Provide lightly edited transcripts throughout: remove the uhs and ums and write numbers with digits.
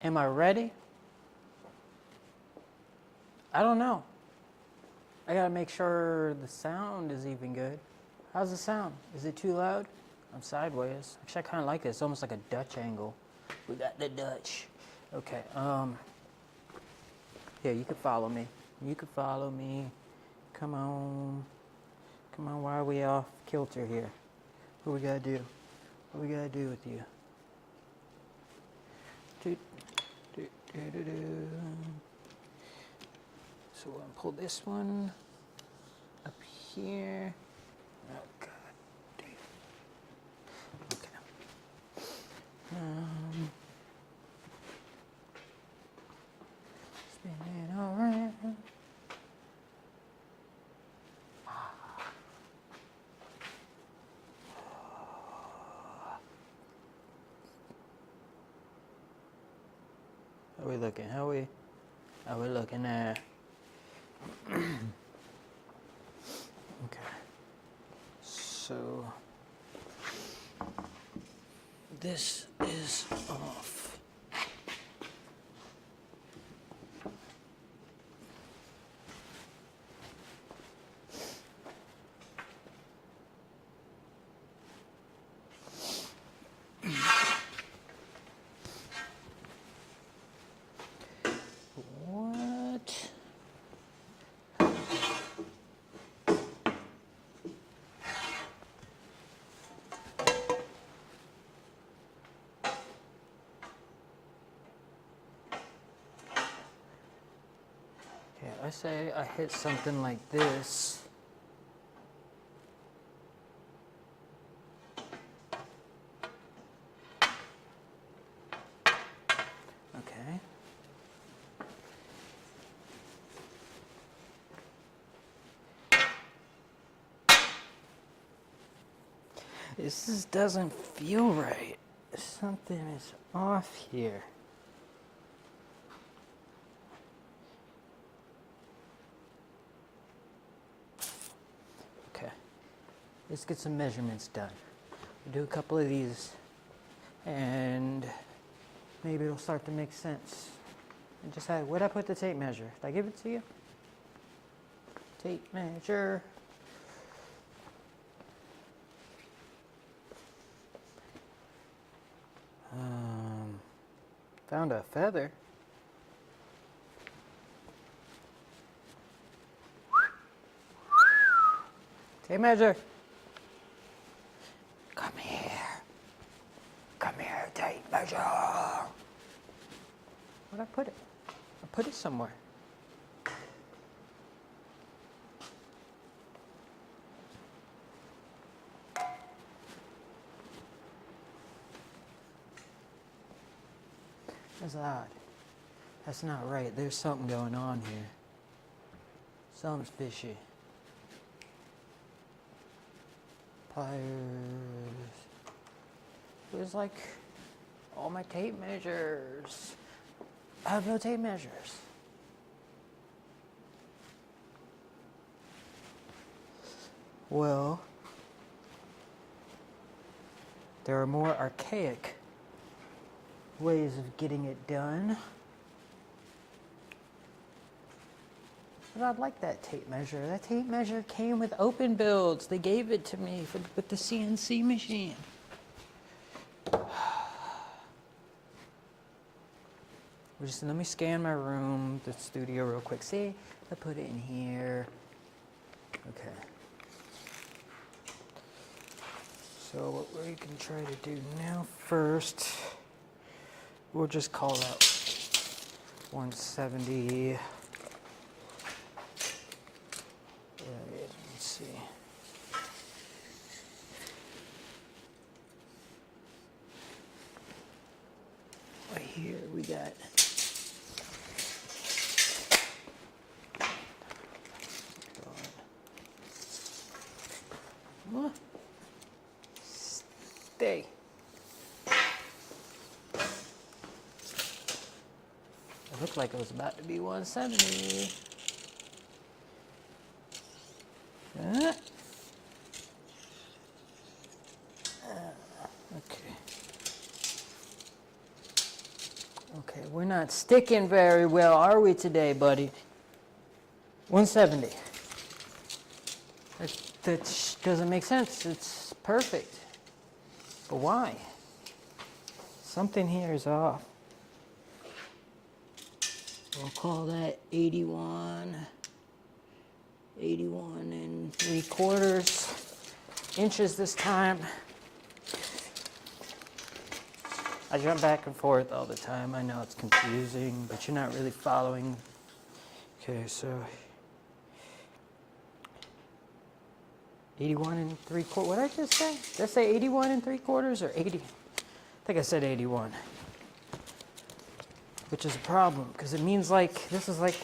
Am I ready? I don't know. I gotta make sure the sound is even good. How's the sound? Is it too loud? I'm sideways. Actually, I kind of like it. It's almost like a Dutch angle. We got the Dutch. Okay. Yeah, you can follow me. You can follow me. Come on. Come on. Why are we off kilter here? What we gotta do? What we gotta do with you? So we'll pull this one up here. Oh God. Okay. Spinning around. How we looking? How we looking at? Okay. So this is off. What? Yeah, I say I hit something like this. Okay. This just doesn't feel right. Something is off here. Okay. Let's get some measurements done. We'll do a couple of these and maybe it'll start to make sense. I just had, where'd I put the tape measure? Did I give it to you? Tape measure. Found a feather. Tape measure. Come here. Come here, tape measure. Where'd I put it? I put it somewhere. That's odd. That's not right. There's something going on here. Something's fishy. Pliers. There's like all my tape measures. I have no tape measures. Well, there are more archaic ways of getting it done. But I like that tape measure. That tape measure came with OpenBuilds. They gave it to me with the CNC machine. Let me scan my room, the studio real quick. See, I put it in here. Okay. So what we can try to do now first, we'll just call out 170. Let's see. Right here we got. What? Stay. It looked like it was about to be 170. Okay. Okay, we're not sticking very well, are we today, buddy? 170. That doesn't make sense. It's perfect. But why? Something here is off. We'll call that 81 and 3/4 inches this time. I jump back and forth all the time. I know it's confusing, but you're not really following. Okay, so 81 and 3/4. What did I just say? Did I say 81 and 3/4 or 80? I think I said 81. Which is a problem, because it means like, this is like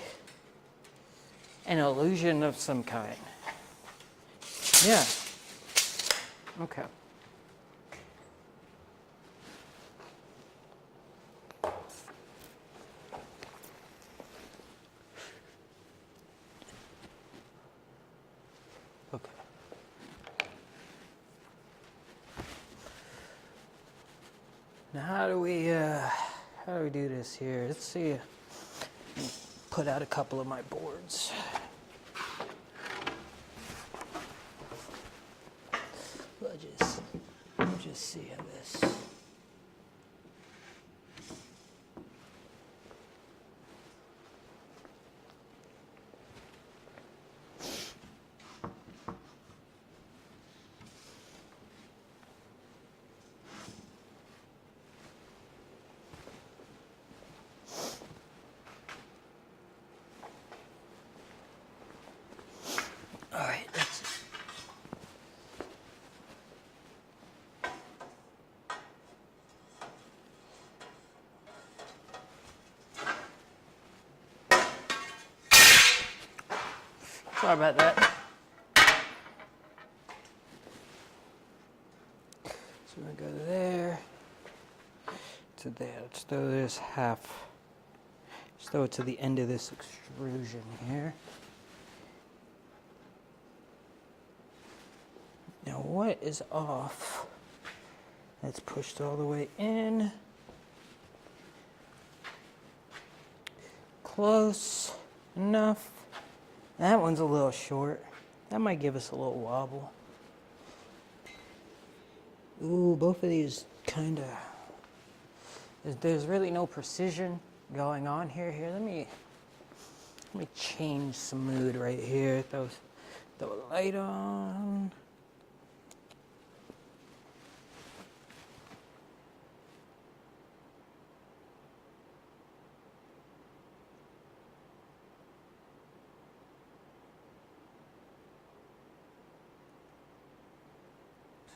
an illusion of some kind. Yeah. Okay. Okay. Now how do we do this here? Let's see. Put out a couple of my boards. We'll just see how this. All right, that's it. Sorry about that. So we're gonna go there to there. Let's throw this half. Let's throw it to the end of this extrusion here. Now what is off? That's pushed all the way in. Close enough. That one's a little short. That might give us a little wobble. Ooh, both of these kind of. There's really no precision going on here. Here, let me change some mood right here. Throw a light on.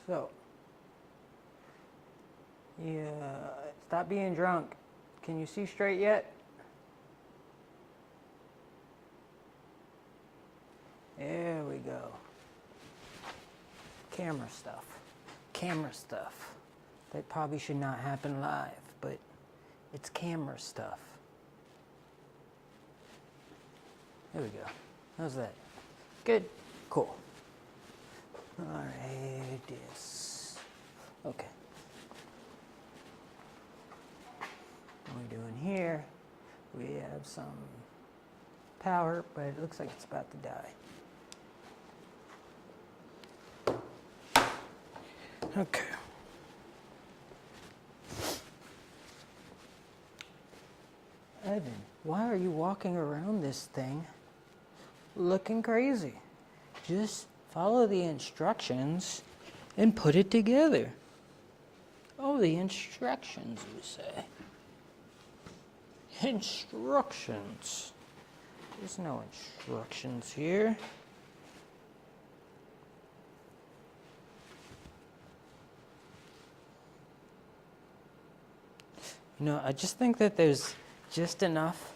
So, yeah, stop being drunk. Can you see straight yet? There we go. Camera stuff. Camera stuff. That probably should not happen live, but it's camera stuff. There we go. How's that? Good? Cool. Alright, yes. Okay. What are we doing here? We have some power, but it looks like it's about to die. Okay. Evan, why are you walking around this thing looking crazy? Just follow the instructions and put it together. Oh, the instructions, you say. Instructions. There's no instructions here. You know, I just think that there's just enough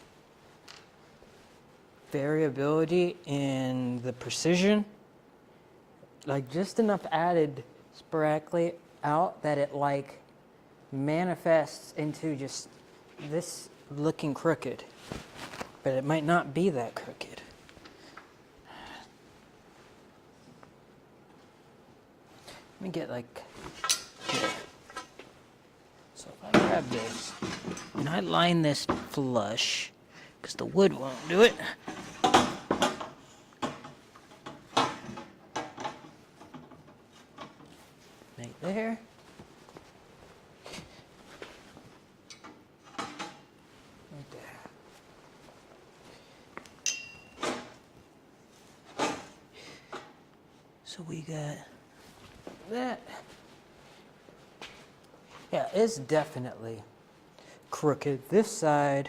variability in the precision, like just enough added sporadically out that it like manifests into just this looking crooked, but it might not be that crooked. Let me get like here. So if I grab this, And I line this flush because the wood won't do it. Right there. Right there. So we got that. Yeah, it's definitely crooked. This side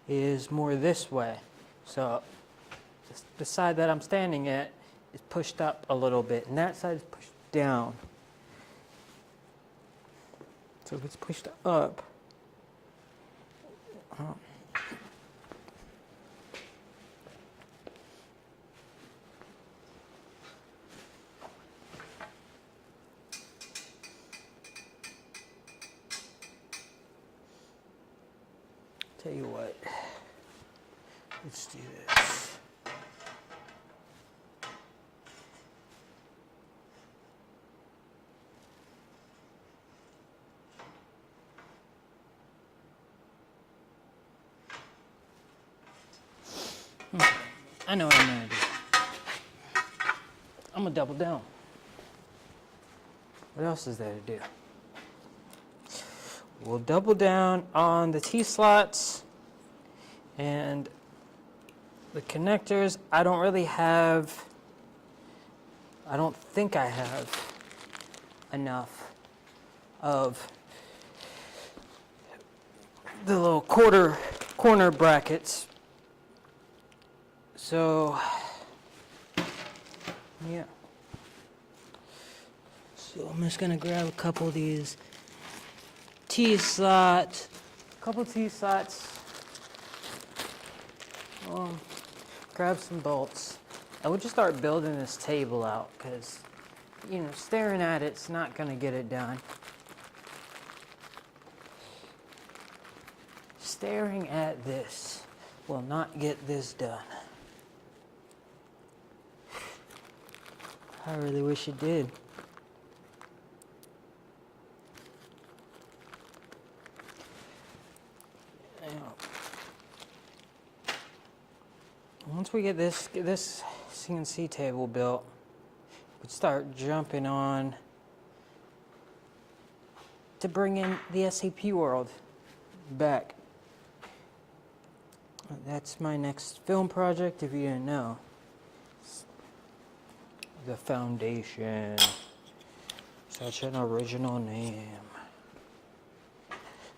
is more this way. So the side that I'm standing at is pushed up a little bit, and that side is pushed down. So if it's pushed up, tell you what, let's do this. I know what I'm gonna do. I'm gonna double down. What else is there to do? We'll double down on the T-slots and the connectors. I don't think I have enough of the little corner brackets. So, yeah. So I'm just gonna grab a couple of these T-slots, grab some bolts. I would just start building this table out because, staring at it's not gonna get it done. Staring at this will not get this done. I really wish it did. Once we get this CNC table built, we'd start jumping on to bring in the SAP world back. That's my next film project, if you didn't know. The Foundation. Such an original name.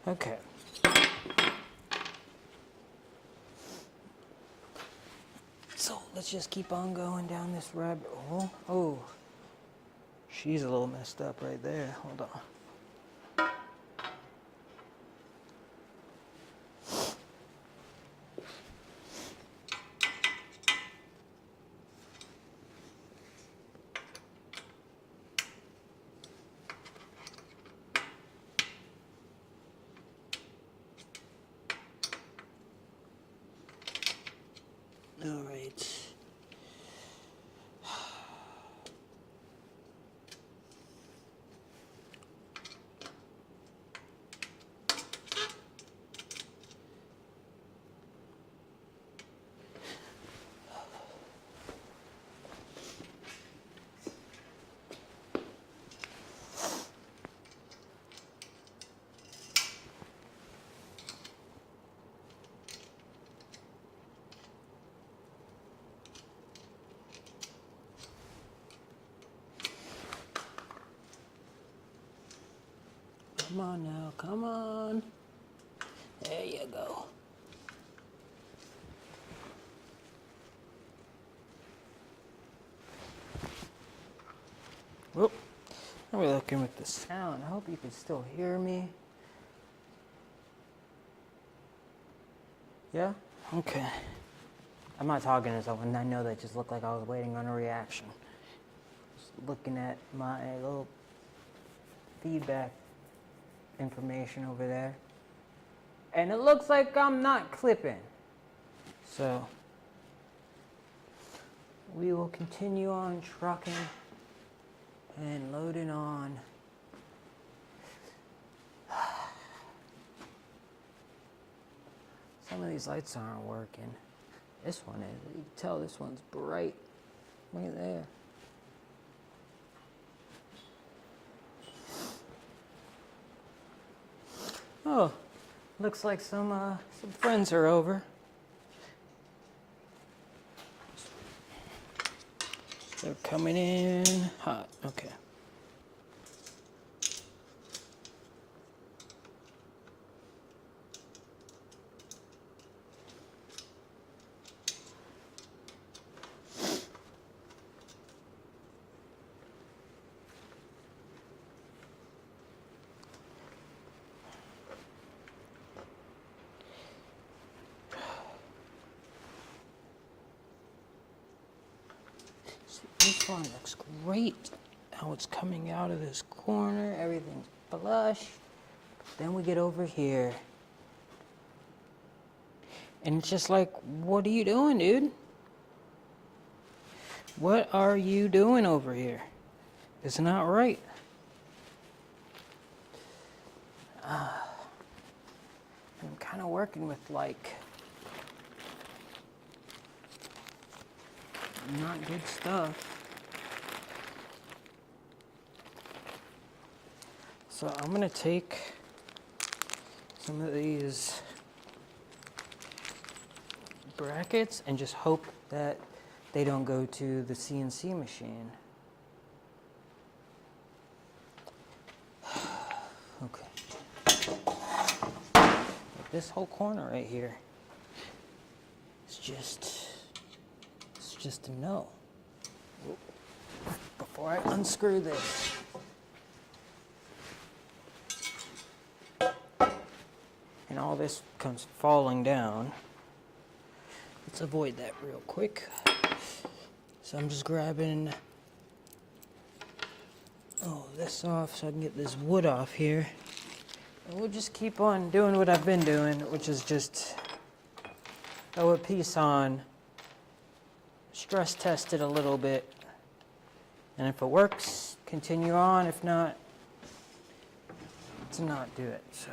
Okay. So let's just keep on going down this rabbit hole. Oh, she's a little messed up right there. Hold on. All right. Come on now, come on. There you go. Whoop. Now we're looking with the sound. I hope you can still hear me. Yeah? Okay. I'm not talking to someone. I know that just looked like I was waiting on a reaction. Just looking at my little feedback information over there. And it looks like I'm not clipping. So we will continue on trucking and loading on. Some of these lights aren't working. This one is. You can tell this one's bright. Look at there. Oh, looks like some friends are over. They're coming in hot. Okay. This one looks great. How it's coming out of this corner, everything's flush. Then we get over here. And it's just like, what are you doing, dude? What are you doing over here? It's not right. I'm kind of working with like not good stuff. So I'm gonna take some of these brackets and just hope that they don't go to the CNC machine. Okay. This whole corner right here is just a no. Before I unscrew this. And all this comes falling down. Let's avoid that real quick. So I'm just grabbing this off so I can get this wood off here. And we'll just keep on doing what I've been doing, which is just throw a piece on, stress test it a little bit, and if it works, continue on. If not, to not do it. So.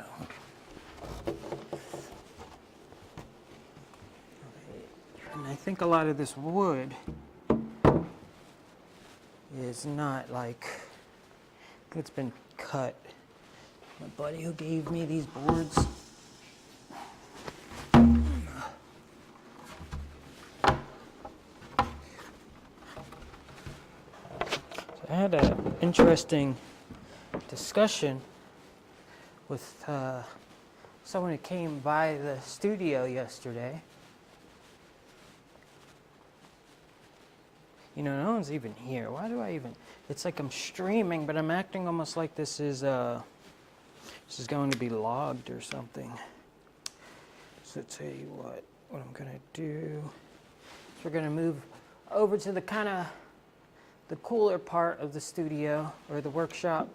And I think a lot of this wood is not like, it's been cut. My buddy who gave me these boards. So I had an interesting discussion with someone who came by the studio yesterday. You know, no one's even here. Why do I even? It's like I'm streaming, but I'm acting almost like this is going to be logged or something. So tell you what I'm gonna do. So we're gonna move over to the kind of the cooler part of the studio or the workshop.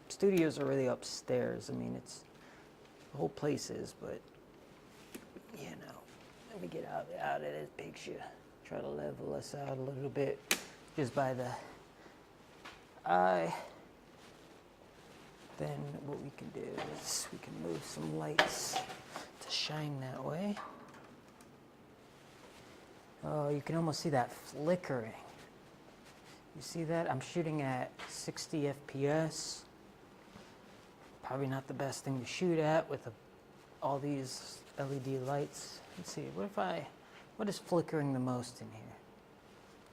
Studios are really upstairs. I mean, it's the whole place is, but you know, let me get out of this picture. Try to level us out a little bit just by the eye. Then what we can do is we can move some lights to shine that way. Oh, you can almost see that flickering. You see that? I'm shooting at 60 FPS. Probably not the best thing to shoot at with all these LED lights. Let's see, what is flickering the most in here?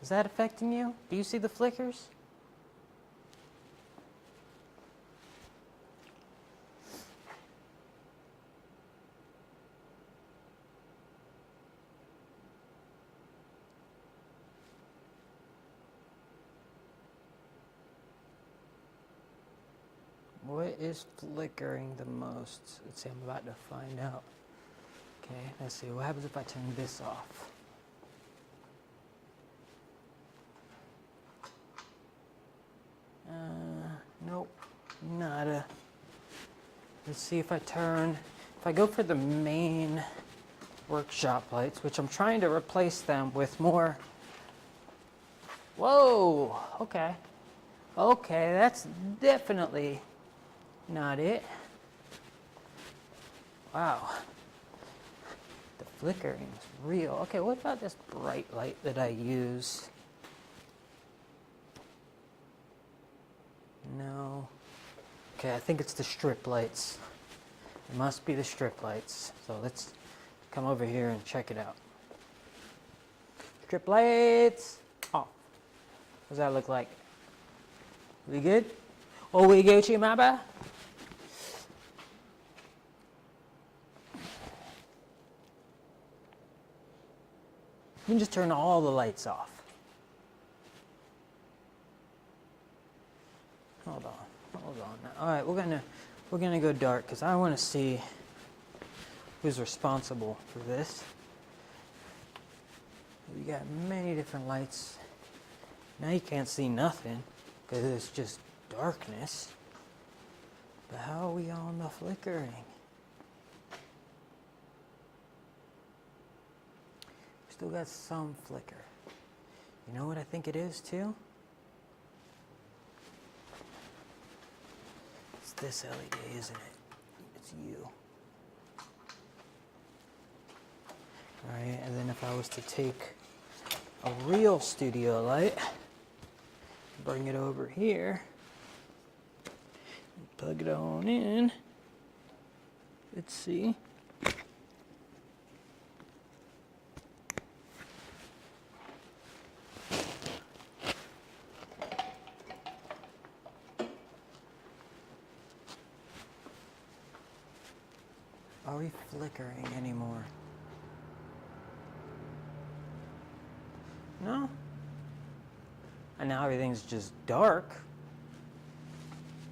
Is that affecting you? Do you see the flickers? What is flickering the most? Let's see, I'm about to find out. Okay, let's see, what happens if I turn this off? Nope, nada. Let's see if I go for the main workshop lights, which I'm trying to replace them with more. Whoa, okay. Okay, that's definitely not it. Wow. flickering is real. Okay, what about this bright light that I use? No. Okay, I think it's the strip lights. It must be the strip lights. So let's come over here and check it out. Strip lights. Oh, what does that look like? We good? Oh, we Gucci, mama? You can just turn all the lights off. Hold on. All right, we're gonna go dark because I want to see who's responsible for this. We got many different lights. Now you can't see nothing because it's just darkness. But how are we on the flickering? We still got some flicker. You know what I think it is too? It's this LED, isn't it? It's you. Alright, and then if I was to take a real studio light, bring it over here, plug it on in, let's see. Are we flickering anymore? No. And now everything's just dark.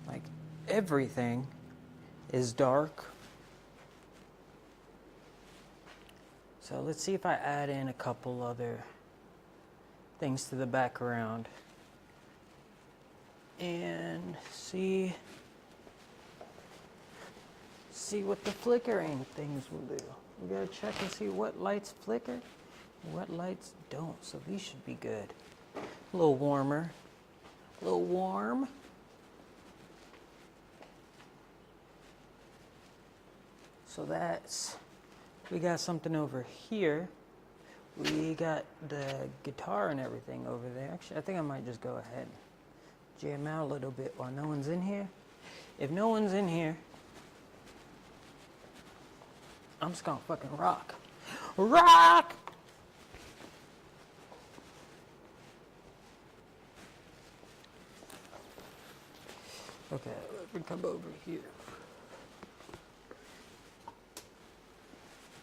Like everything is dark. So let's see if I add in a couple other things to the background and see what the flickering things will do. We gotta check and see what lights flicker and what lights don't. So these should be good. A little warmer. A little warm. So that's, we got something over here. We got the guitar and everything over there. Actually, I think I might just go ahead and jam out a little bit while no one's in here. If no one's in here, I'm just gonna fucking rock. Rock! Okay, let me come over here.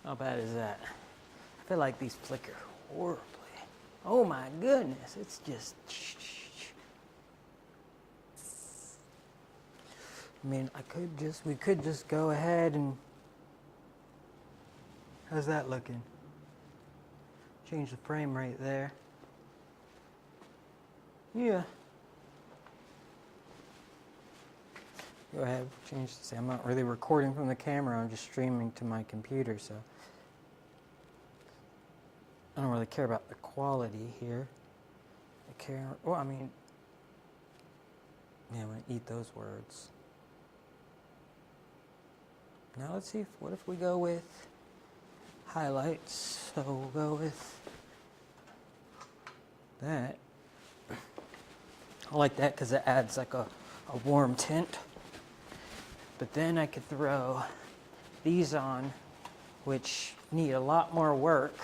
How bad is that? I feel like these flicker horribly. Oh my goodness, it's just... I mean, we could just go ahead and... How's that looking? Change the frame rate there. Yeah. Go ahead, change the... See, I'm not really recording from the camera, I'm just streaming to my computer, so... I don't really care about the quality here. I care... Well, I mean... Yeah, I'm gonna eat those words. Now let's see, what if we go with... highlights, so we'll go with that. I like that because it adds like a warm tint. But then I could throw these on, which need a lot more work.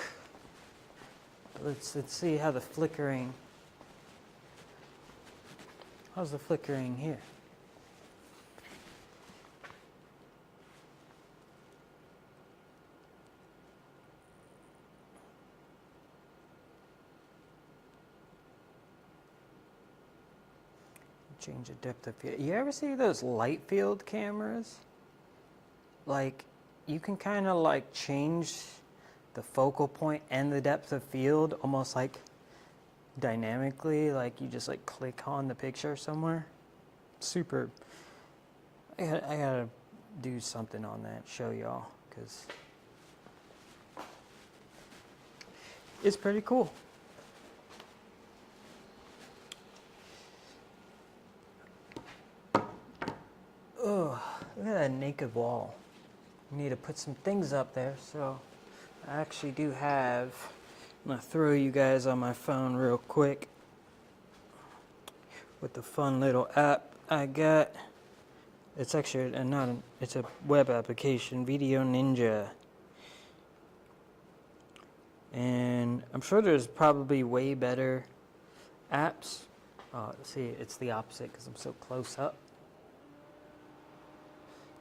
Let's see how the flickering, how's the flickering here? Change the depth of field. You ever see those light field cameras? Like, you can kind of like change the focal point and the depth of field almost like dynamically. Like you just like click on the picture somewhere. Super. I gotta do something on that, show y'all, because it's pretty cool. Oh, look at that naked wall. We need to put some things up there, so I actually do have, I'm gonna throw you guys on my phone real quick with the fun little app I got. It's actually it's a web application, Video Ninja. And I'm sure there's probably way better apps. See, it's the opposite because I'm so close up.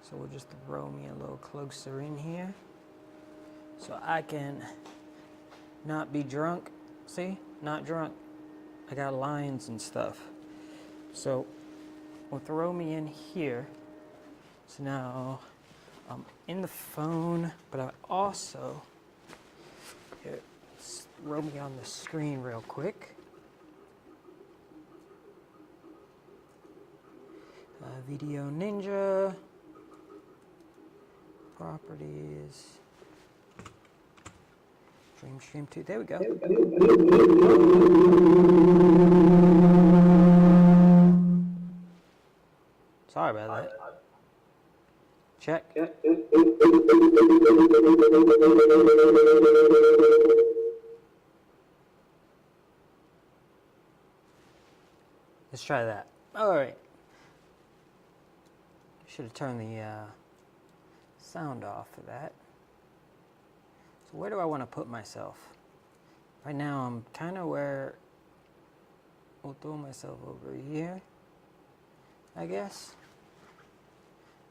So we'll just throw me a little closer in here so I can not be drunk. See, not drunk. I got lines and stuff. So we'll throw me in here. So now I'm in the phone, but I also, here, throw me on the screen real quick. Video Ninja, properties, Stream 2, there we go. Sorry about that. Check. Let's try that. All right. Should have turned the sound off for that. So where do I want to put myself? Right now I'm kind of where I'll throw myself over here, I guess.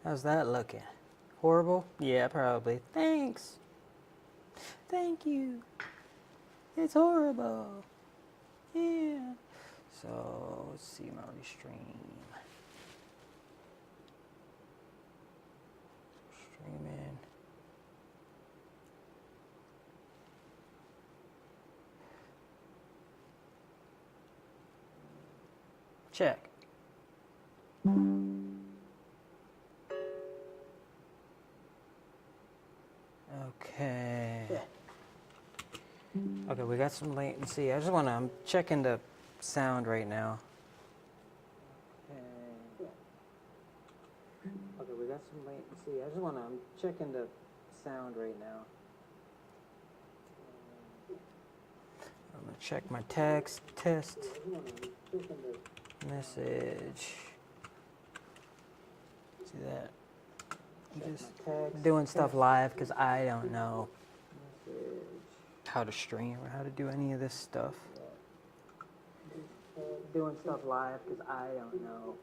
How's that looking? Horrible? Yeah, probably. Thanks. Thank you. It's horrible. Yeah. So let's see my restream. Streaming. Check. Okay. Okay, we got some latency. I'm checking the sound right now. Okay, we got some latency. I'm checking the sound right now. I'm gonna check my test. Message. See that? I'm just doing stuff live because I don't know how to stream or how to do any of this stuff. Doing stuff live because I don't know.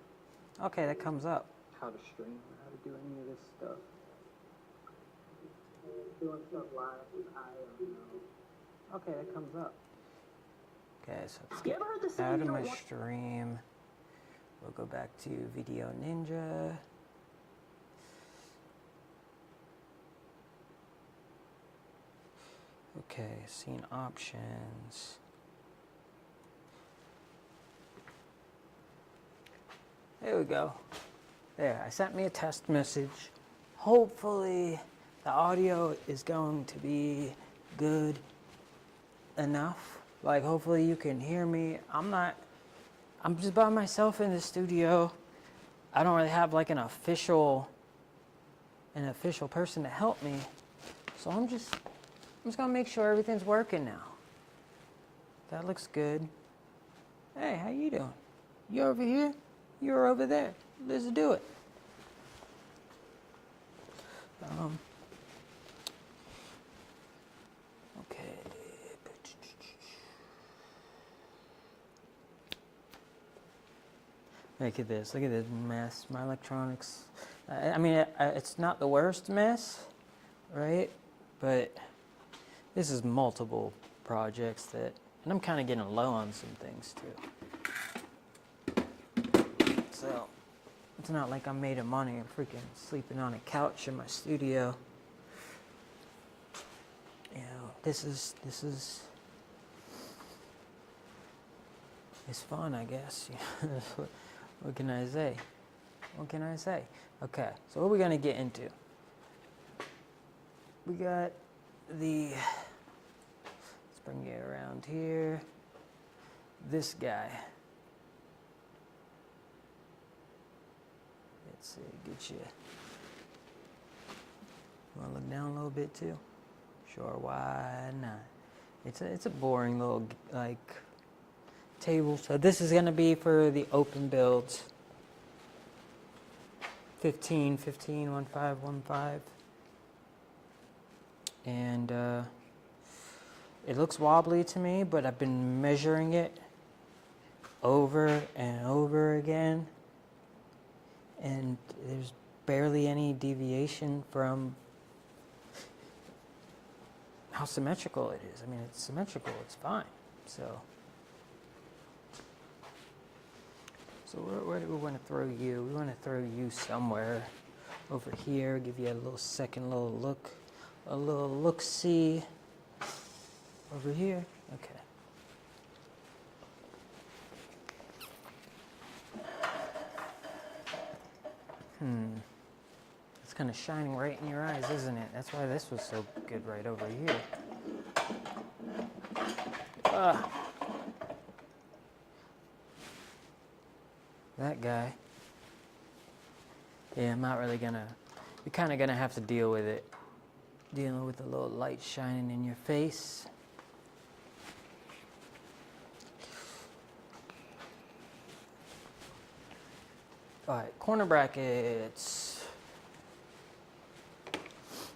Okay, that comes up. How to stream or how to do any of this stuff. Doing stuff live because I don't know. Okay, that comes up. Okay, so let's get out of my stream. We'll go back to Video Ninja. Okay, scene options. There we go. There, I sent me a test message. Hopefully the audio is going to be good enough. Like, hopefully you can hear me. I'm just by myself in the studio. I don't really have like an official person to help me. So I'm just gonna make sure everything's working now. That looks good. Hey, how you doing? You over here? You're over there. Let's do it. Okay. Look at this mess. My electronics. I mean, it's not the worst mess, right? But this is multiple projects and I'm kind of getting low on some things too. So it's not like I'm made of money. I'm freaking sleeping on a couch in my studio. You know, this is it's fun, I guess. What can I say? What can I say? Okay, so what are we gonna get into? We got let's bring it around here. This guy. Let's see, get you. Wanna look down a little bit too? Sure, why not? It's a boring little like table. So this is gonna be for the OpenBuilds 15151515, and it looks wobbly to me, but I've been measuring it over and over again, and there's barely any deviation from how symmetrical it is. I mean, it's symmetrical, it's fine. So where do we want to throw you? We want to throw you somewhere over here, give you a little second little look-see over here. Okay. It's kind of shining right in your eyes, isn't it? That's why this was so good right over here. That guy. Yeah, I'm not really gonna, you're kind of gonna have to deal with it. Dealing with a little light shining in your face. All right, corner brackets.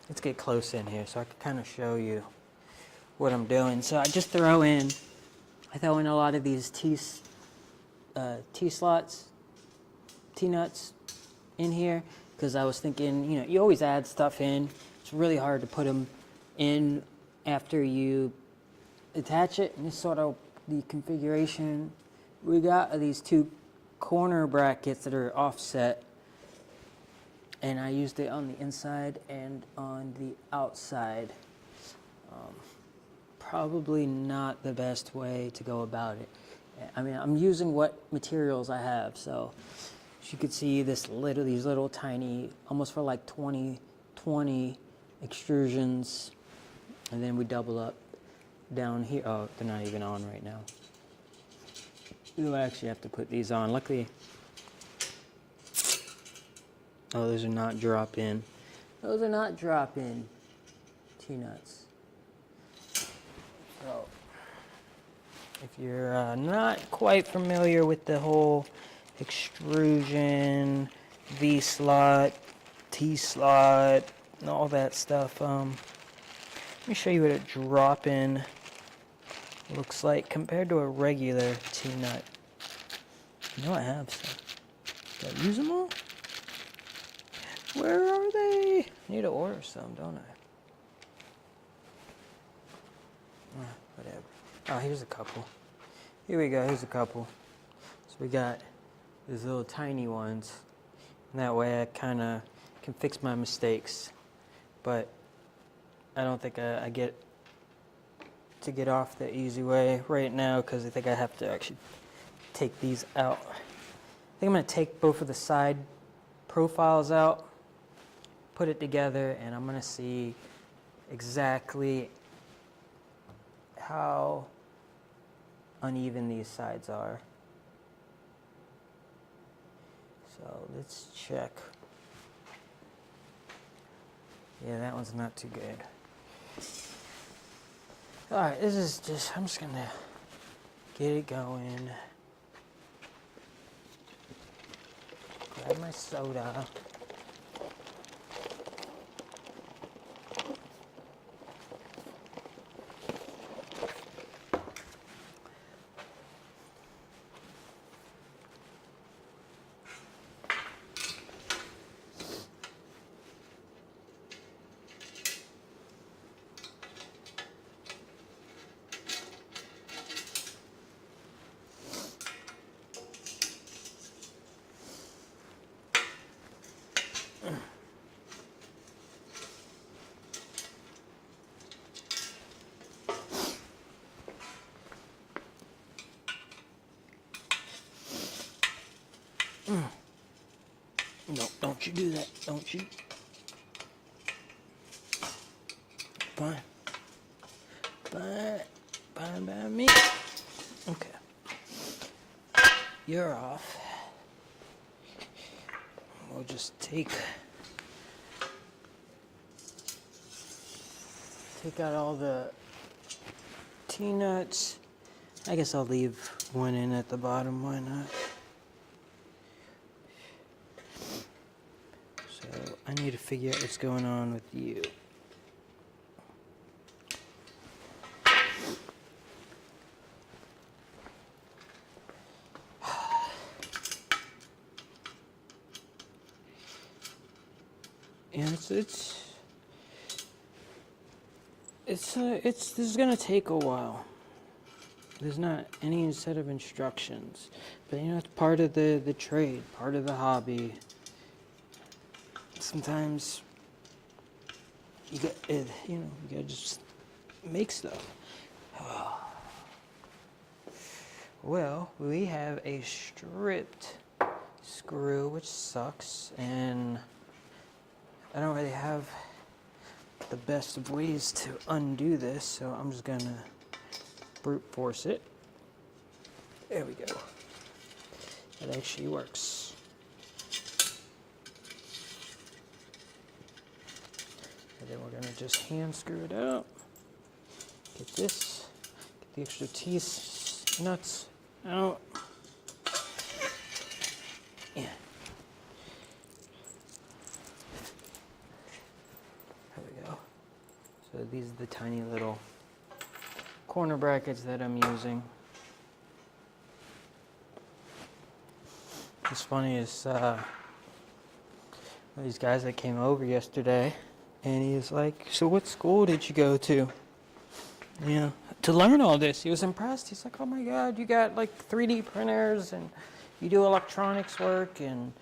Let's get close in here so I can kind of show you what I'm doing. So I just throw in a lot of these T-slots, T-nuts in here, because I was thinking, you know, you always add stuff in. It's really hard to put them in after you attach it. And this is sort of the configuration we got of these two corner brackets that are offset, and I used it on the inside and on the outside. Probably not the best way to go about it. I mean, I'm using what materials I have, so as you can see, these little tiny, almost for like 20 extrusions, and then we double up down here. Oh, they're not even on right now. You'll actually have to put these on. Luckily, oh, those are not drop-in. Those are not drop-in T-nuts. So, if you're not quite familiar with the whole extrusion, V-slot, T-slot, and all that stuff, let me show you what a drop-in looks like compared to a regular T-nut. You know I have some. Do I use them all? Where are they? I need to order some, don't I? Whatever. Oh, here's a couple. Here we go, here's a couple. So we got these little tiny ones. And that way I kind of can fix my mistakes. But I don't think I get to get off the easy way right now, because I think I have to actually take these out. I think I'm going to take both of the side profiles out, put it together, and I'm going to see exactly how uneven these sides are. So let's check. Yeah, that one's not too good. All right, this is just, I'm just gonna get it going. Grab my soda. No, don't you do that, don't you? Fine. Fine by me. Okay. You're off. We'll just take Take out all the T-nuts. I guess I'll leave one in at the bottom, why not? So I need to figure out what's going on with you. Yeah, this is gonna take a while. There's not any set of instructions, but you know, it's part of the trade, part of the hobby. Sometimes you gotta just make stuff. Well, we have a stripped screw, which sucks, and I don't really have the best of ways to undo this, so I'm just gonna brute force it. There we go. That actually works. And then we're gonna just hand screw it out. Get this, get the extra T-nuts out. Yeah. There we go. So these are the tiny little corner brackets that I'm using. What's funny is one of these guys that came over yesterday, and he was like, "So what school did you go to? You know, to learn all this?" He was impressed. He's like, "Oh my God, you got like 3D printers, and you do electronics work, and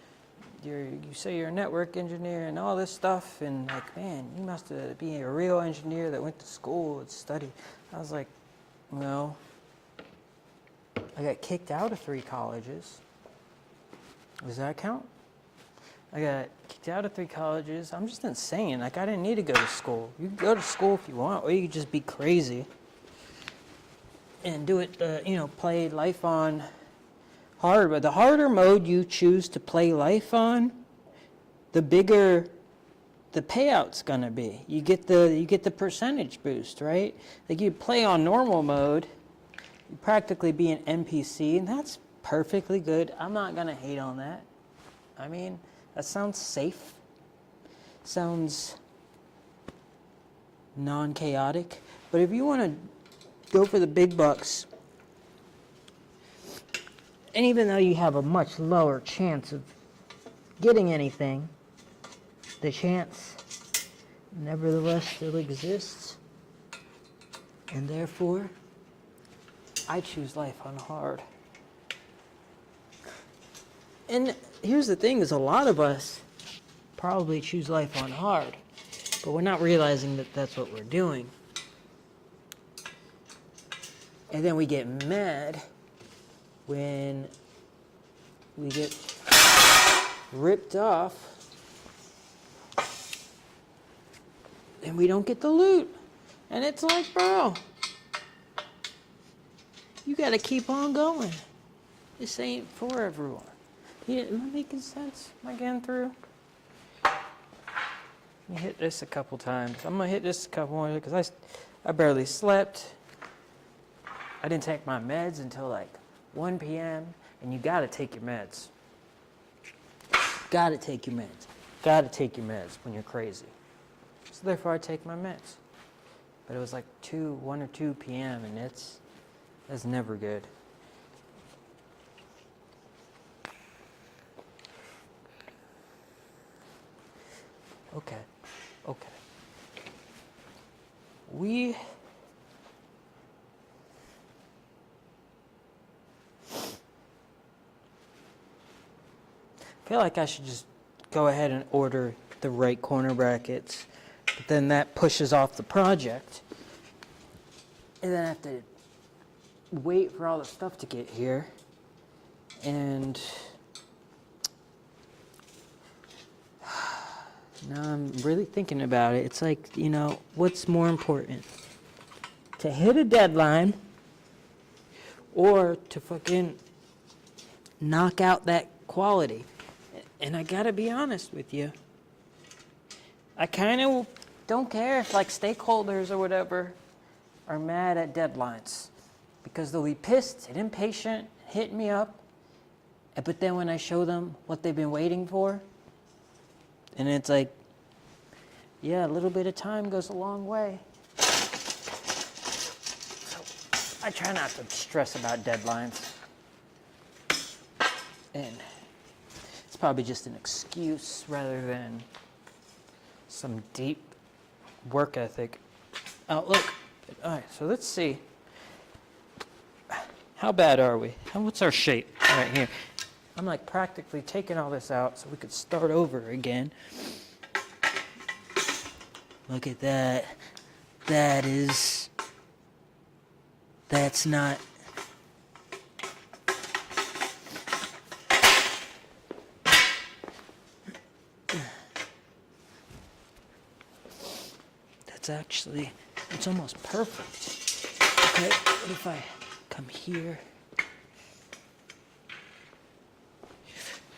you say you're a network engineer and all this stuff, and like, man, you must be a real engineer that went to school and studied." I was like, "No, I got kicked out of 3 colleges. Does that count? I got kicked out of 3 colleges. I'm just insane. Like, I didn't need to go to school. You can go to school if you want, or you can just be crazy and do it, play life on hard. But the harder mode you choose to play life on, the bigger the payout's gonna be. You get the percentage boost, right? Like, you play on normal mode, you practically be an NPC, and that's perfectly good. I'm not gonna hate on that. I mean, that sounds safe. Sounds non-chaotic. But if you want to go for the big bucks, and even though you have a much lower chance of getting anything, the chance nevertheless still exists. And therefore, I choose life on hard. And here's the thing, is a lot of us probably choose life on hard, but we're not realizing that that's what we're doing. And then we get mad when we get ripped off and we don't get the loot. And it's like, bro, you gotta keep on going. This ain't for everyone. Yeah, am I making sense? Am I getting through? Let me hit this a couple times. I'm gonna hit this a couple more because I barely slept. I didn't take my meds until like 1 p.m. And you gotta take your meds. Gotta take your meds. Gotta take your meds when you're crazy. So therefore I take my meds. But it was like 1 or 2 p.m. and that's never good. Okay. I feel like I should just go ahead and order the right corner brackets, but then that pushes off the project. And then I have to wait for all the stuff to get here. And now I'm really thinking about it. It's like, what's more important? To hit a deadline or to fucking knock out that quality? And I gotta be honest with you. I kind of don't care if like stakeholders or whatever are mad at deadlines, because they'll be pissed and impatient, hit me up. But then when I show them what they've been waiting for, and it's like, yeah, a little bit of time goes a long way. So I try not to stress about deadlines. And it's probably just an excuse rather than some deep work ethic outlook. All right, so let's see. How bad are we? What's our shape right here? I'm like practically taking all this out so we could start over again. Look at that. That's not. That's actually, it's almost perfect. Okay, what if I come here?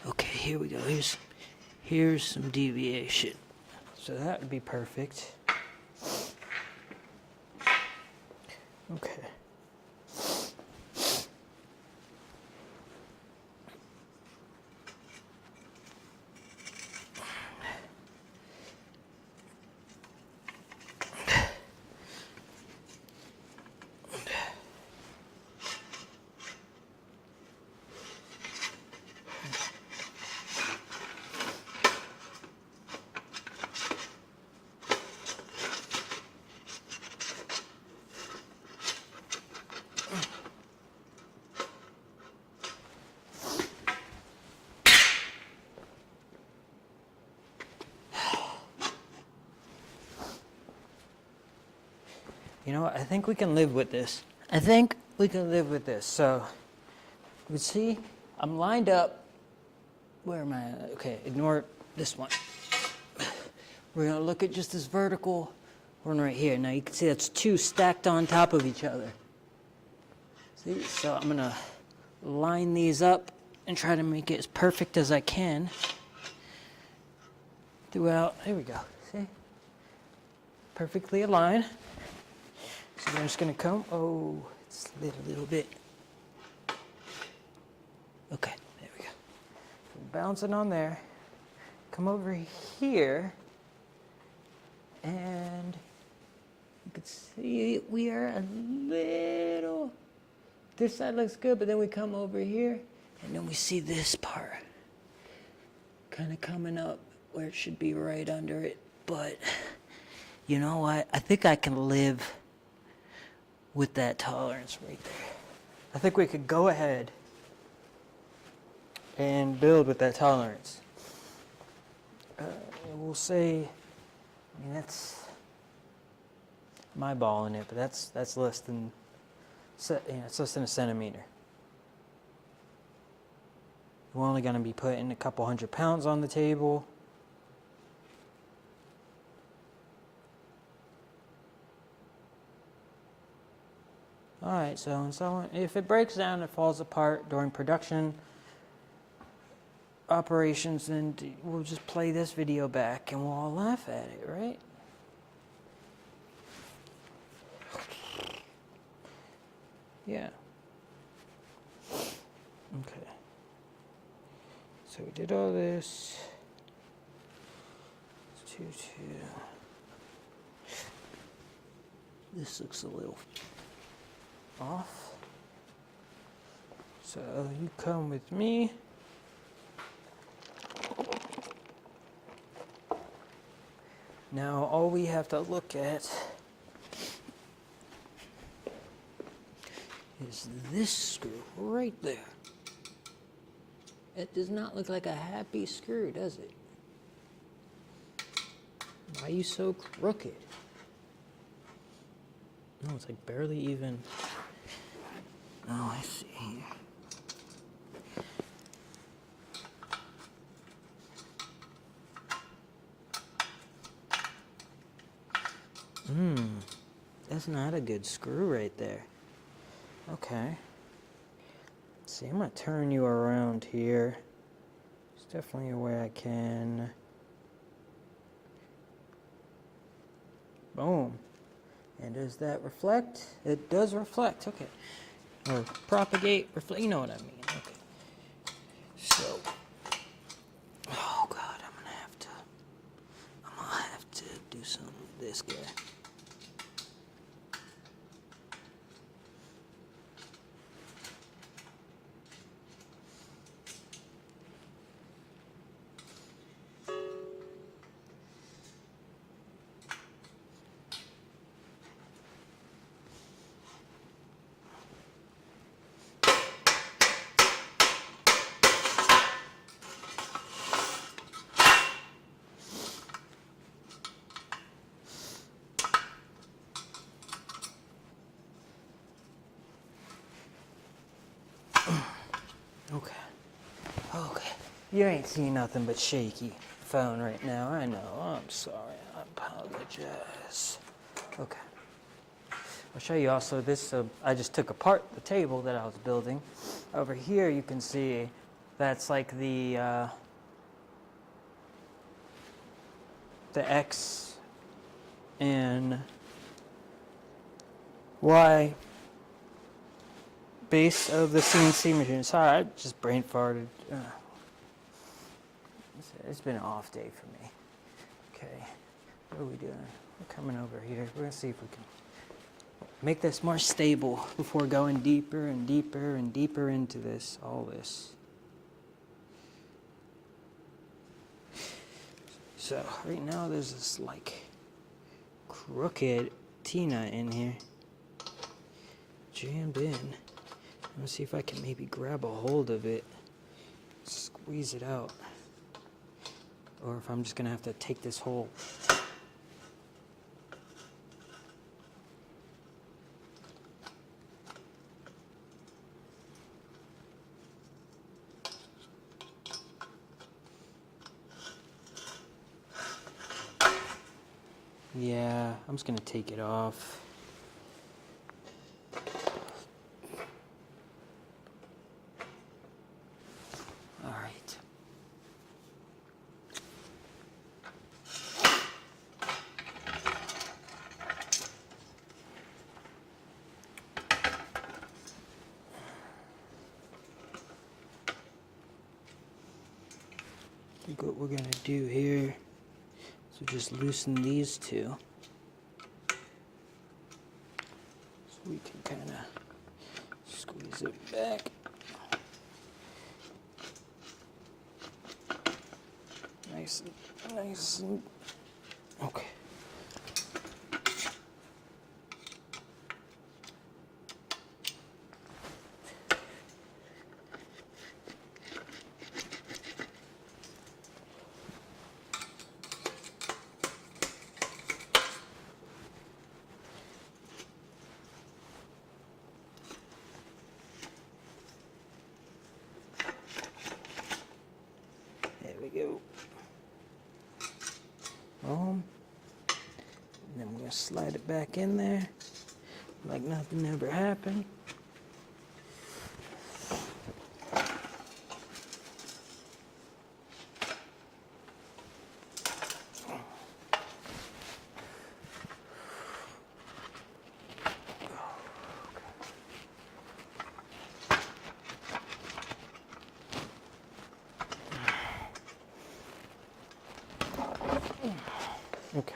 Okay, here we go. Here's some deviation. So that would be perfect. Okay. You know what? I think we can live with this. So, you see, I'm lined up. Where am I? Okay, ignore this one. We're going to look at just this vertical one right here. Now, you can see that's two stacked on top of each other. See? So, I'm going to line these up and try to make it as perfect as I can throughout. Here we go. See? Perfectly aligned. So I'm just going to come, it slid a little bit. Okay, there we go. So bouncing on there. Come over here. And you can see we are a little, this side looks good, but then we come over here. And then we see this part kind of coming up where it should be right under it. But you know what? I think I can live with that tolerance right there. I think we could go ahead and build with that tolerance. We'll say, I mean, that's my ball in it, but that's less than, it's less than a centimeter. We're only going to be putting a couple 100 pounds on the table. Alright, so if it breaks down, it falls apart during production operations, then we'll just play this video back and we'll all laugh at it, right? Yeah. Okay. So we did all this. 2, 2. This looks a little off. So you come with me. Now all we have to look at is this screw right there. It does not look like a happy screw, does it? Why are you so crooked? No, it's like barely even. Oh, I see here. That's not a good screw right there. Okay. Let's see, I'm gonna turn you around here. There's definitely a way I can. Boom. And does that reflect? It does reflect, okay. Or propagate, reflect, you know what I mean, okay. So, oh God, I'm gonna have to do something with this guy. Okay. Okay. You ain't seeing nothing but shaky phone right now. I know. I'm sorry. I apologize. Okay. I'll show you also this. I just took apart the table that I was building. Over here, you can see that's like the X and Y base of the CNC machine. Sorry, I just brain farted. It's been an off day for me. Okay, what are we doing? We're coming over here. We're gonna see if we can make this more stable before going deeper and deeper and deeper into this, all this. So right now there's this like crooked T-nut in here, jammed in. I'm gonna see if I can maybe grab a hold of it, squeeze it out, or if I'm just gonna have to take this whole yeah, I'm just gonna take it off. All right. I think what we're gonna do here is we just loosen these two, so we can kind of squeeze it back. Nice and, okay. There we go. Boom. And then we're gonna slide it back in there like nothing ever happened. Okay.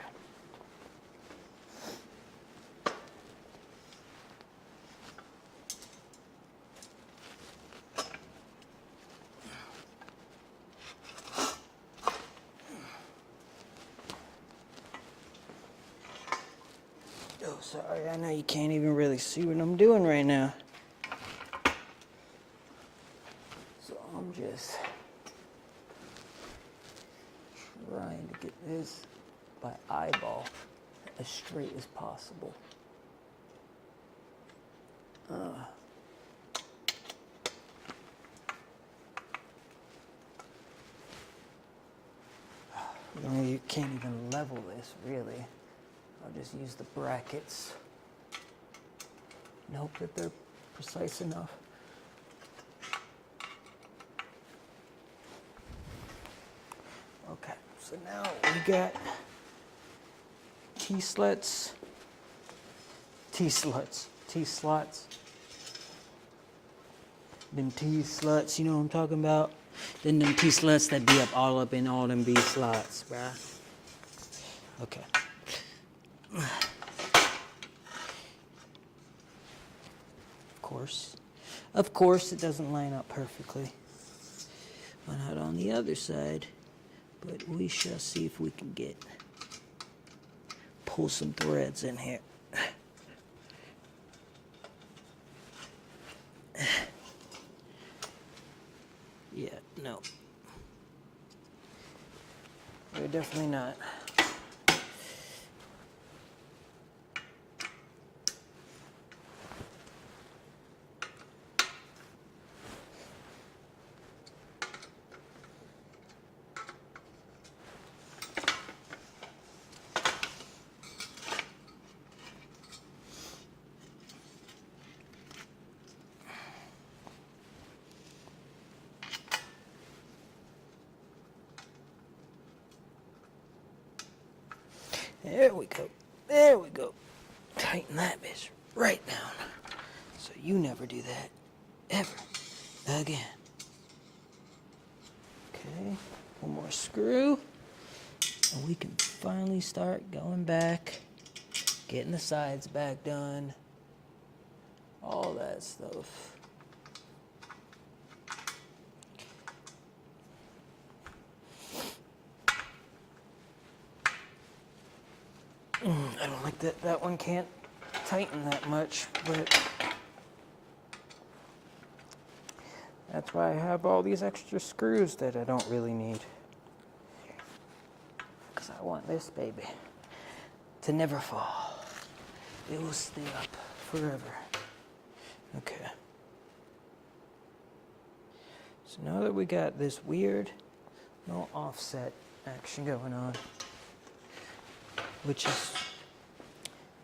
Oh, sorry, I know you can't even really see what I'm doing right now. So I'm just trying to get this by eyeball as straight as possible. You know, you can't even level this, really. I'll just use the brackets and hope that they're precise enough. Okay, so now we got T-slots. Them T-slots, you know what I'm talking about? Then them T-slots that be up all up in all them B slots, bruh. Okay. Of course, it doesn't line up perfectly. But not on the other side. But we shall see if we can pull some threads in here. Yeah, no. They're definitely not. There we go. There we go. Tighten that bitch right down. So you never do that. Ever. Again. Okay. One more screw. And we can finally start going back. Getting the sides back done. All that stuff. I don't like that. That one can't tighten that much, but that's why I have all these extra screws that I don't really need. Because I want this baby to never fall. It will stay up forever. Okay. So now that we got this weird little offset action going on, which is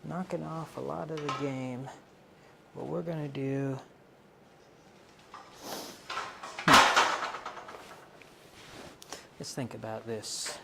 knocking off a lot of the game, what we're gonna do, let's think about this.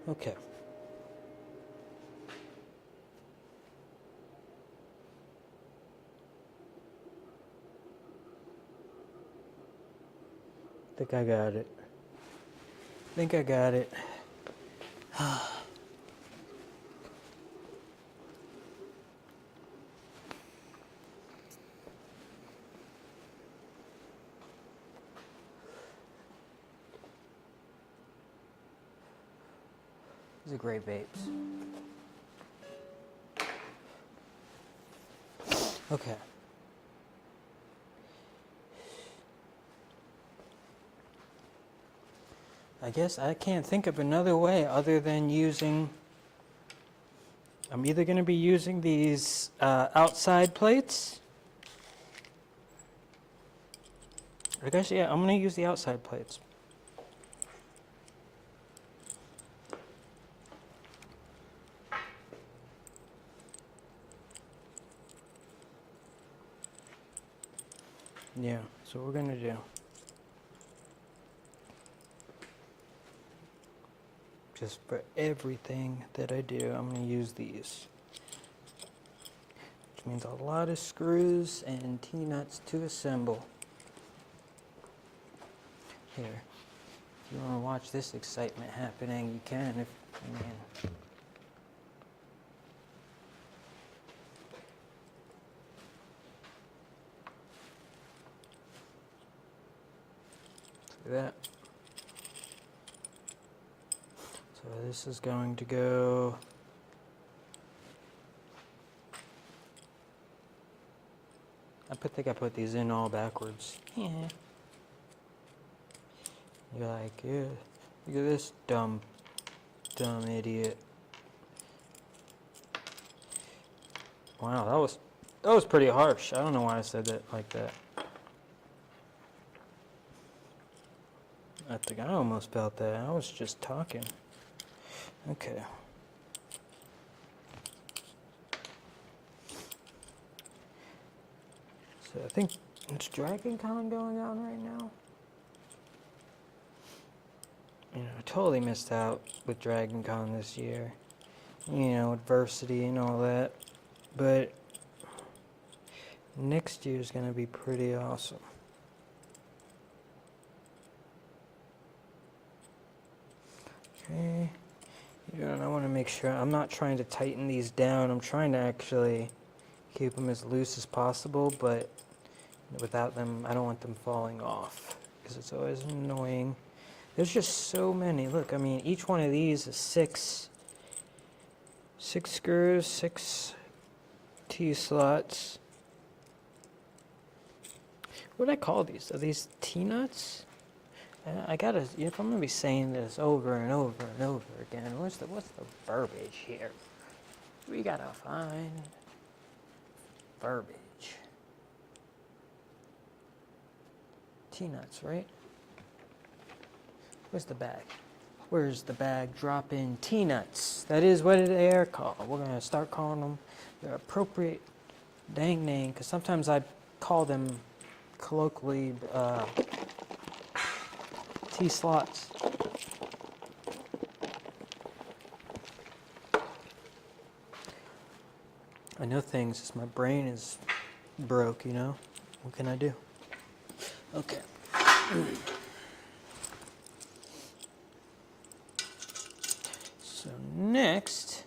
Okay. Think I got it. Think I got it. These are great vapes. Okay. I guess I can't think of another way other than using, I'm either going to be using these outside plates. I guess, yeah, I'm going to use the outside plates. Yeah, so we're going to do. Just for everything that I do, I'm going to use these. Which means a lot of screws and T-nuts to assemble. Here, if you want to watch this excitement happening, you can. Man. See that? So this is going to go think I put these in all backwards. Yeah. You're like, yeah, look at this dumb idiot. Wow, that was pretty harsh. I don't know why I said that like that. I think I almost felt that. I was just talking. Okay. So I think it's Dragon Con going on right now. You know, I totally missed out with Dragon Con this year. You know, adversity and all that. But next year's gonna be pretty awesome. Okay. You know, and I want to make sure I'm not trying to tighten these down. I'm trying to actually keep them as loose as possible, but without them, I don't want them falling off because it's always annoying. There's just so many. Look, I mean, each one of these is six screws, 6 T-slots. What do I call these? Are these T-nuts? I gotta, if I'm gonna be saying this over and over and over again, what's the verbiage here? We gotta find verbiage. T-nuts, right? Where's the bag? Where's the bag? Drop in T-nuts. That is what they are called. We're gonna start calling them their appropriate dang name, because sometimes I call them colloquially T-slots. I know things, just my brain is broke, you know? What can I do? Okay. So next,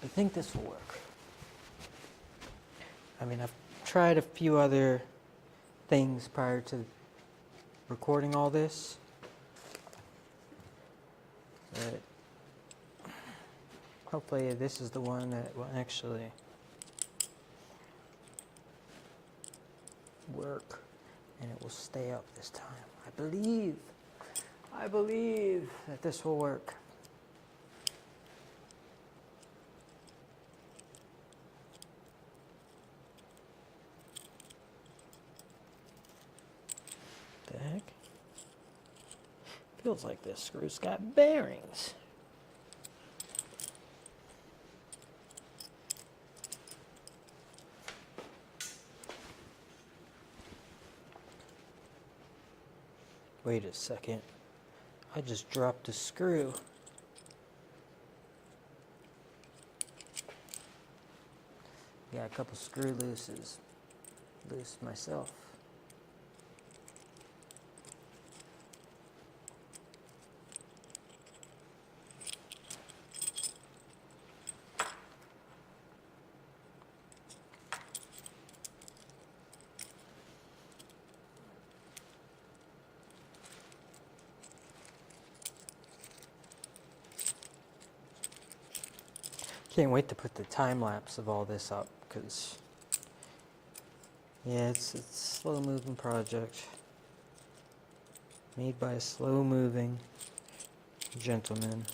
I think this will work. I mean, I've tried a few other things prior to recording all this, but hopefully this is the one that will actually work and it will stay up this time. I believe that this will work. The heck? Feels like this screw's got bearings. Wait a second. I just dropped a screw. Got a couple screw loose myself. Can't wait to put the time lapse of all this up, because yeah, it's a slow moving project. made by a slow-moving gentleman.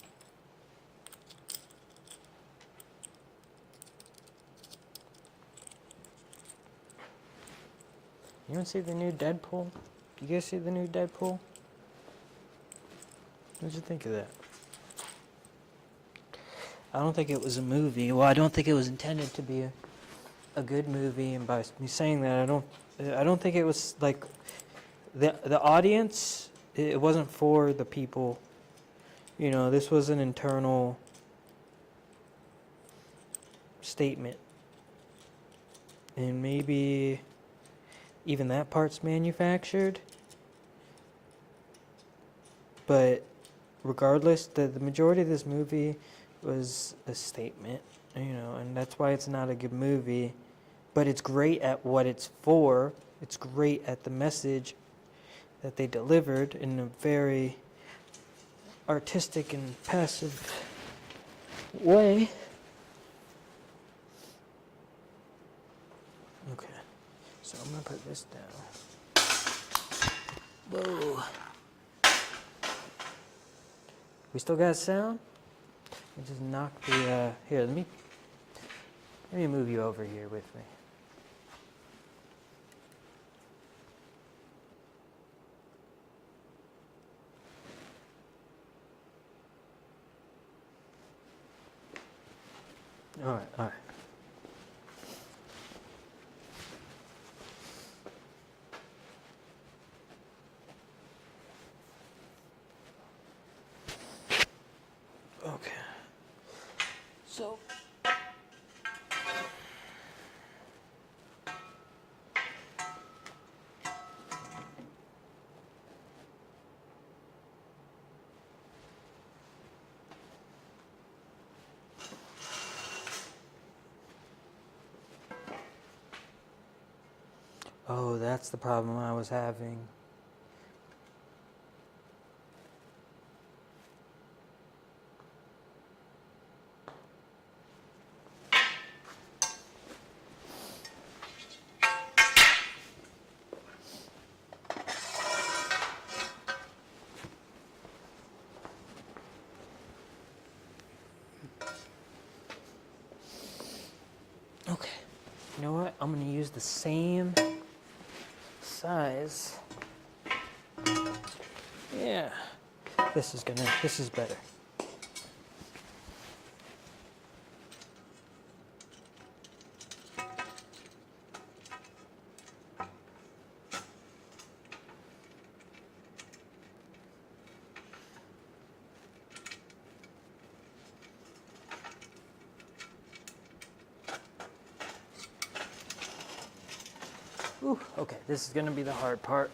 You want to see the new Deadpool? You guys see the new Deadpool? What'd you think of that? I don't think it was a movie. Well, I don't think it was intended to be a good movie, and by me saying that, I don't think it was like the audience. It wasn't for the people. You know, this was an internal statement, and maybe even that part's manufactured. But regardless, the majority of this movie was a statement, you know, and that's why it's not a good movie. But it's great at what it's for. It's great at the message that they delivered in a very artistic and passive way. Okay, so I'm gonna put this down. Whoa. We still got sound? I just knocked the, here, let me move you over here with me. All right. Okay. So, oh, that's the problem I was having. Okay, you know what? I'm gonna use the same size. Yeah, this is better. Ooh, okay, this is gonna be the hard part.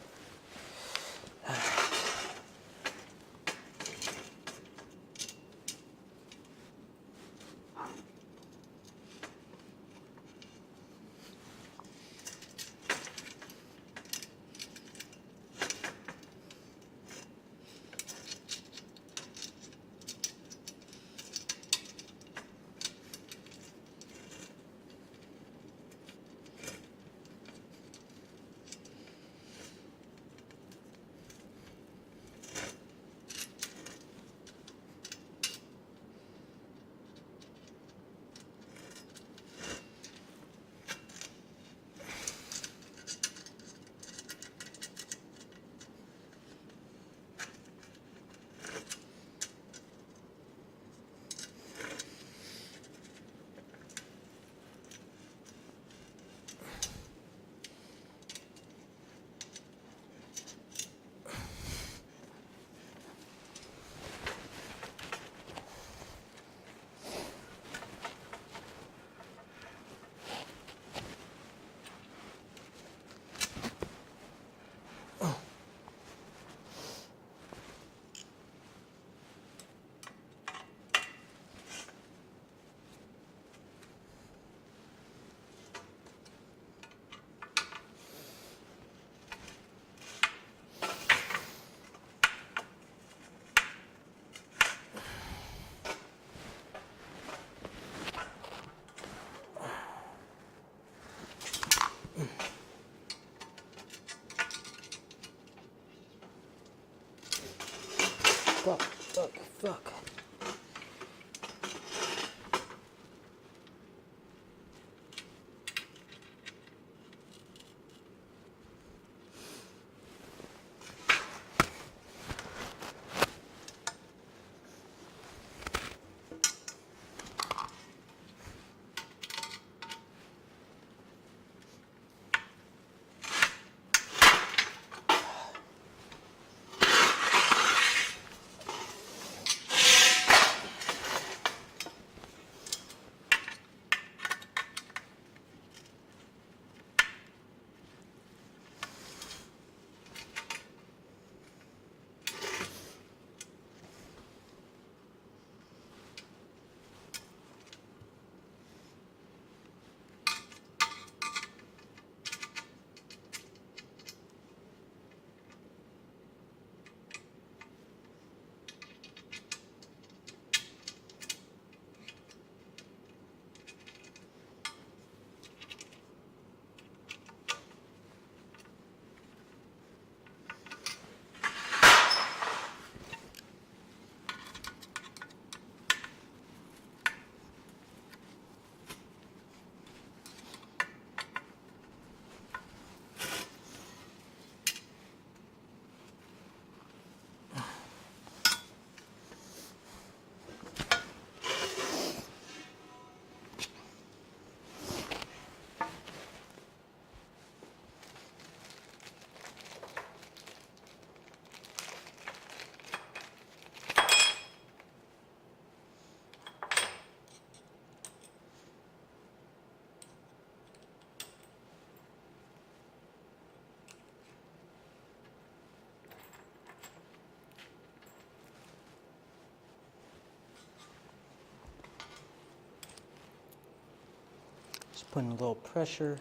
Just putting a little pressure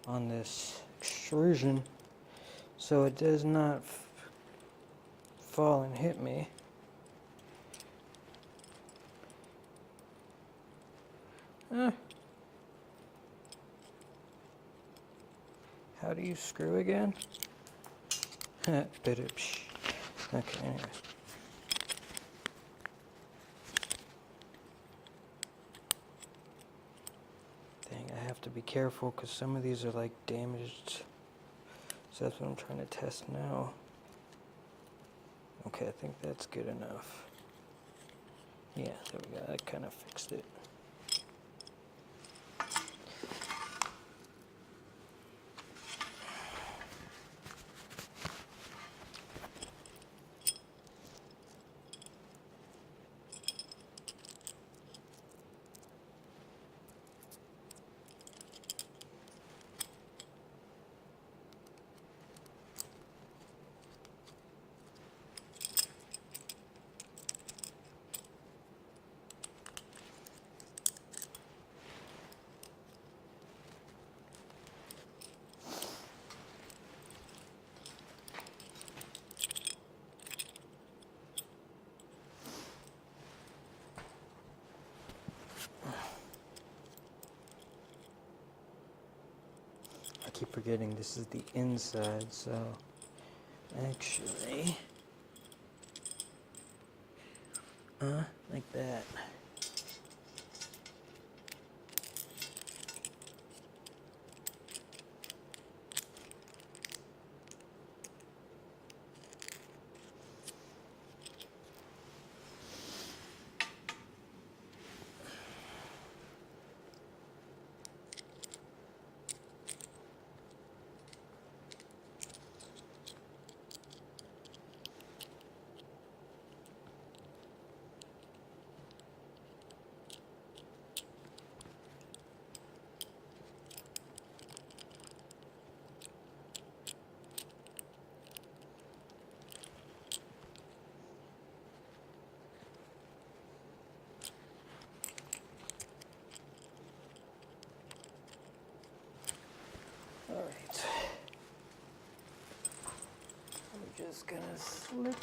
on this extrusion so it does not fall and hit me. How do you screw again? Okay, anyways. Dang, I have to be careful because some of these are like damaged. So that's what I'm trying to test now. Okay, I think that's good enough. Yeah, there we go. That kind of fixed it. I keep forgetting this is the inside, so actually, like that. Alright. I'm just gonna slip.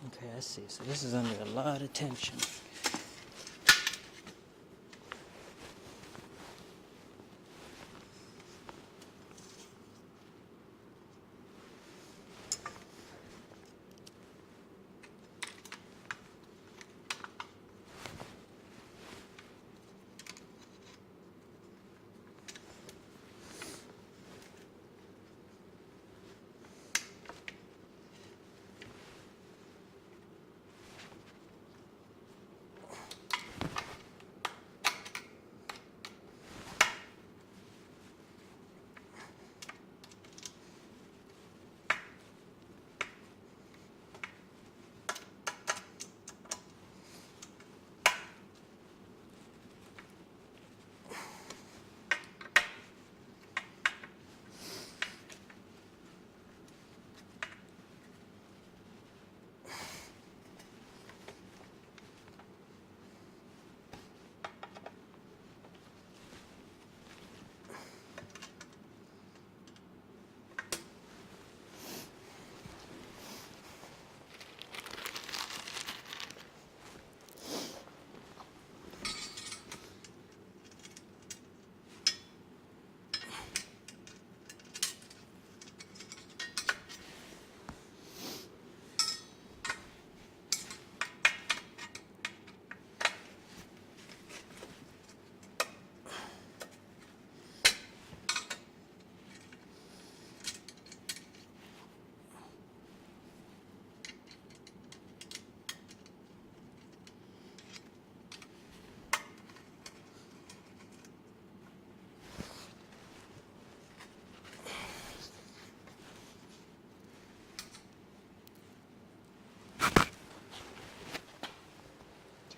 Okay, I see. So this is under a lot of tension.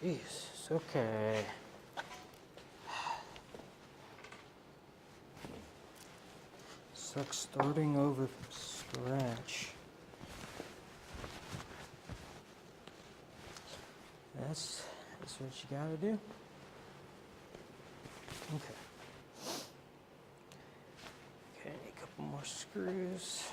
Jesus, okay. Sucks starting over from scratch. That's what you gotta do. Okay. Okay, a couple more screws.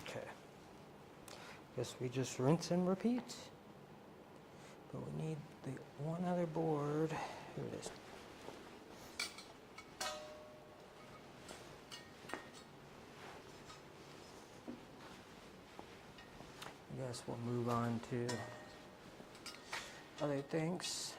Okay. Guess we just rinse and repeat. But we need the one other board. Here it is. I guess we'll move on to other things.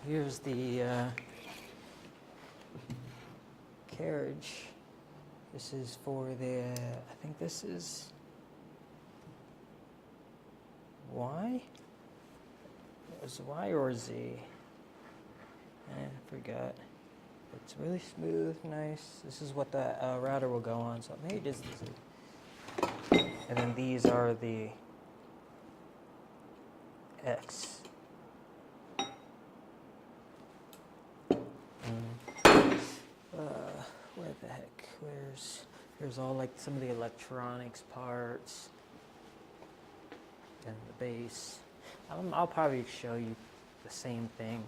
Here's the carriage. This is for the, I think this is Y? It was Y or Z? I forgot. It's really smooth, nice. This is what the router will go on, so maybe it is the Z. And then these are the X. Where the heck? Here's all like some of the electronics parts and the base. I'll probably show you the same thing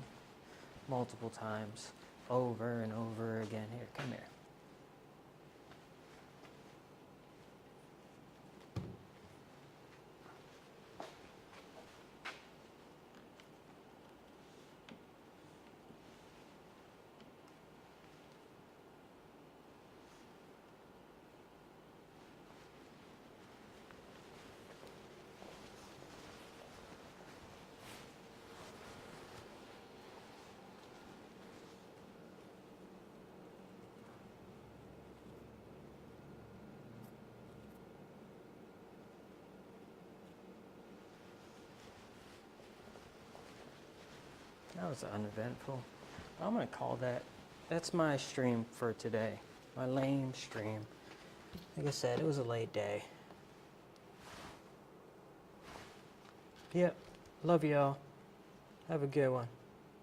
multiple times over and over again. Here, come here. That was uneventful. I'm gonna call that's my stream for today. My lame stream. Like I said, it was a late day. Yep. Love y'all. Have a good one.